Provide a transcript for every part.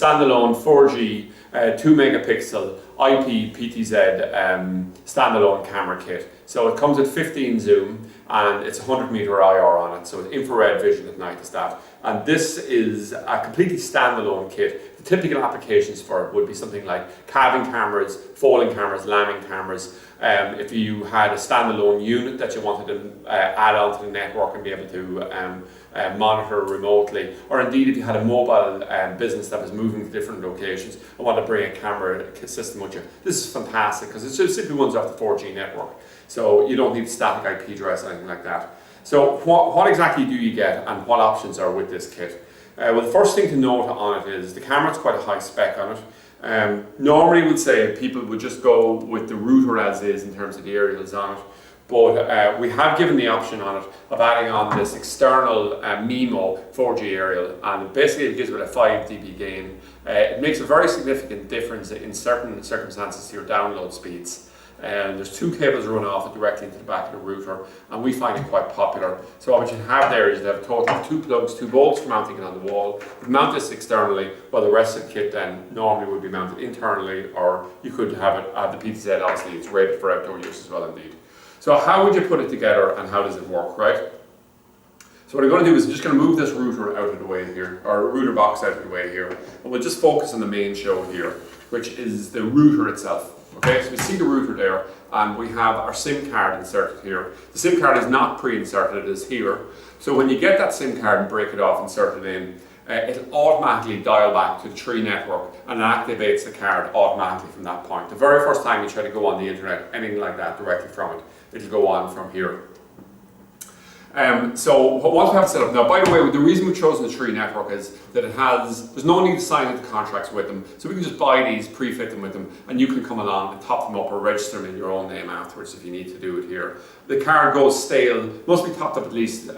standalone 4G, 2 megapixel IP PTZ standalone camera kit. So it comes with 15 zoom and it's 100 meter IR on it, so it's infrared vision at night is that. And this is a completely standalone kit. The typical applications for it would be something like calving cameras, falling cameras, lambing cameras. If you had a standalone unit that you wanted to add onto the network and be able to monitor remotely, or indeed if you had a mobile business that was moving to different locations and wanted to bring a camera system with you. This is fantastic because it just simply runs off the 4G network. So you don't need static IP address or anything like that. So what exactly do you get and what options are with this kit? Well, the first thing to note on it is the camera's quite a high spec on it. Normally we'd say people would just go with the router as is in terms of the aerials on it, but we have given the option on it of adding on this external MIMO 4G aerial, and basically it gives it a 5 dB gain. It makes a very significant difference in certain circumstances to your download speeds. There's 2 cables run off it directly into the back of the router, and we find it quite popular. So what you have there is you have a total of 2 plugs, 2 bolts for mounting it on the wall. You mount this externally, while the rest of the kit then normally would be mounted internally, or you could have it at the PTZ. Obviously it's rated for outdoor use as well indeed. So how would you put it together and how does it work, right? So what I'm going to do is I'm just going to move this router out of the way here, or router box out of the way here, and we'll just focus on the main show here, which is the router itself. Okay, so we see the router there, and we have our SIM card inserted here. The SIM card is not pre-inserted, it is here. So when you get that SIM card and break it off and insert it in, it'll automatically dial back to the Tree network and it activates the card automatically from that point. The very first time you try to go on the internet, anything like that directly from it, it'll go on from here. So once we have it set up, now by the way, the reason we've chosen the Tree network is that there's no need to sign into contracts with them, so we can just buy these, pre-fit them with them, and you can come along and top them up or register them in your own name afterwards if you need to do it here. The card goes stale, must be topped up at least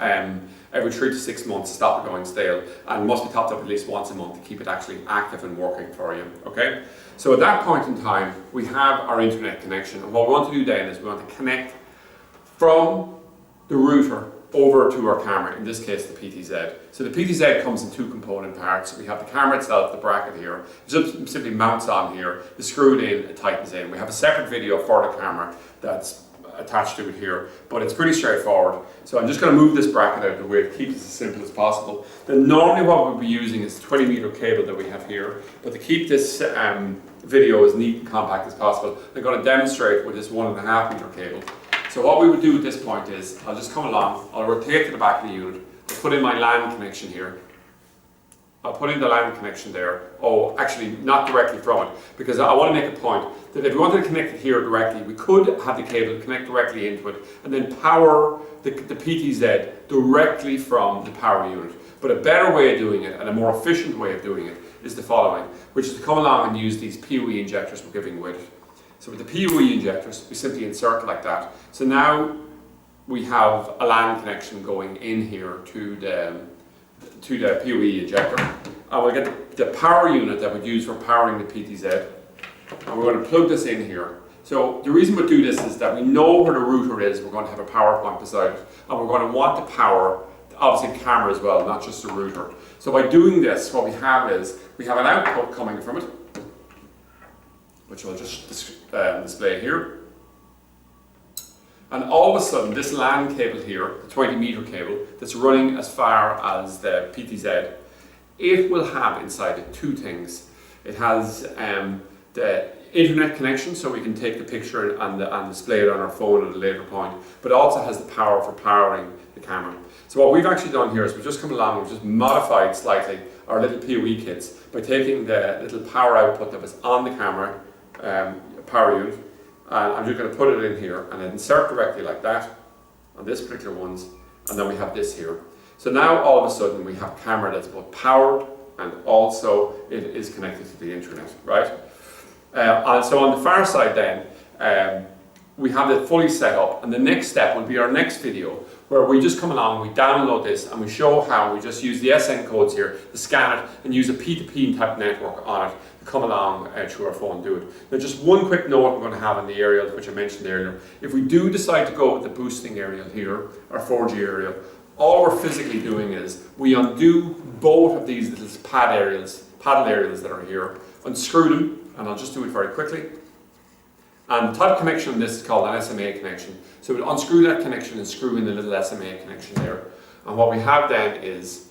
every 3 to 6 months to stop it going stale, and must be topped up at least once a month to keep it actually active and working for you, okay? So at that point in time, we have our internet connection, and what we want to do then is we want to connect from the router over to our camera, in this case the PTZ. So the PTZ comes in 2 component parts. We have the camera itself, the bracket here. It just simply mounts on here, it's screwed in, it tightens in. We have a separate video for the camera that's attached to it here, but it's pretty straightforward. So I'm just going to move this bracket out of the way to keep it as simple as possible. Then normally what we'll be using is the 20 meter cable that we have here, but to keep this video as neat and compact as possible, I'm going to demonstrate with this 1.5 meter cable. So what we would do at this point is, I'll just come along, I'll rotate to the back of the unit, I'll put in my LAN connection here. I'll put in the LAN connection there. Oh, actually not directly from it, because I want to make a point that if we wanted to connect it here directly, we could have the cable connect directly into it and then power the PTZ directly from the power unit. But a better way of doing it and a more efficient way of doing it is the following, which is to come along and use these PoE injectors we're giving with it. So with the PoE injectors, we simply insert like that. So now we have a LAN connection going in here to the PoE injector. And we'll get the power unit that we'd use for powering the PTZ. And we're going to plug this in here. So the reason we do this is that we know where the router is, we're going to have a power point beside it. And we're going to want to power, obviously the camera as well, not just the router. So by doing this, what we have is, we have an output coming from it, which I'll just display here. And all of a sudden, this LAN cable here, the 20 meter cable, that's running as far as the PTZ, it will have inside it 2 things. It has the internet connection, so we can take the picture and display it on our phone at a later point, but it also has the power for powering the camera. So what we've actually done here is we've just come along, we've just modified slightly our little PoE kits by taking the little power output that was on the camera, power unit, and I'm just going to put it in here and insert directly like that on this particular ones, and then we have this here. So now all of a sudden we have a camera that's both powered and also it is connected to the internet, right? And so on the far side then, we have it fully set up, and the next step will be our next video where we just come along, we download this and we show how we just use the SN codes here to scan it and use a P2P type network on it to come along through our phone and do it. Now just one quick note we're going to have on the aerial, which I mentioned earlier. If we do decide to go with the boosting aerial here, our 4G aerial, all we're physically doing is we undo both of these little pad aerials paddle areas that are here. Unscrew them, and I'll just do it very quickly. And the type of connection on this is called an SMA connection. So we'll unscrew that connection and screw in the little SMA connection there. And what we have then is,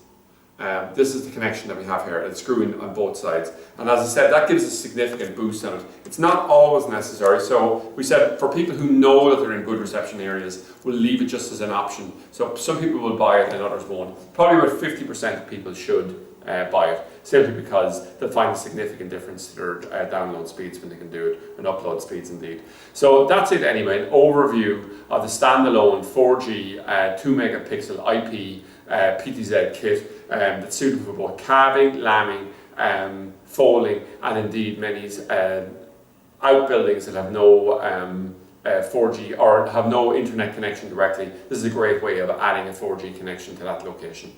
this is the connection that we have here. It's screwing on both sides. And as I said, that gives a significant boost on it. It's not always necessary. So we said for people who know that they're in good reception areas, we'll leave it just as an option. So some people will buy it and others won't. Probably about 50% of people should buy it, simply because they'll find a significant difference to their download speeds when they can do it, and upload speeds indeed. So that's it anyway, an overview of the standalone 4G 2 megapixel IP PTZ kit that's suitable for both calving, lambing, foaling, and indeed many outbuildings that have no 4G or have no internet connection directly. This is a great way of adding a 4G connection to that location.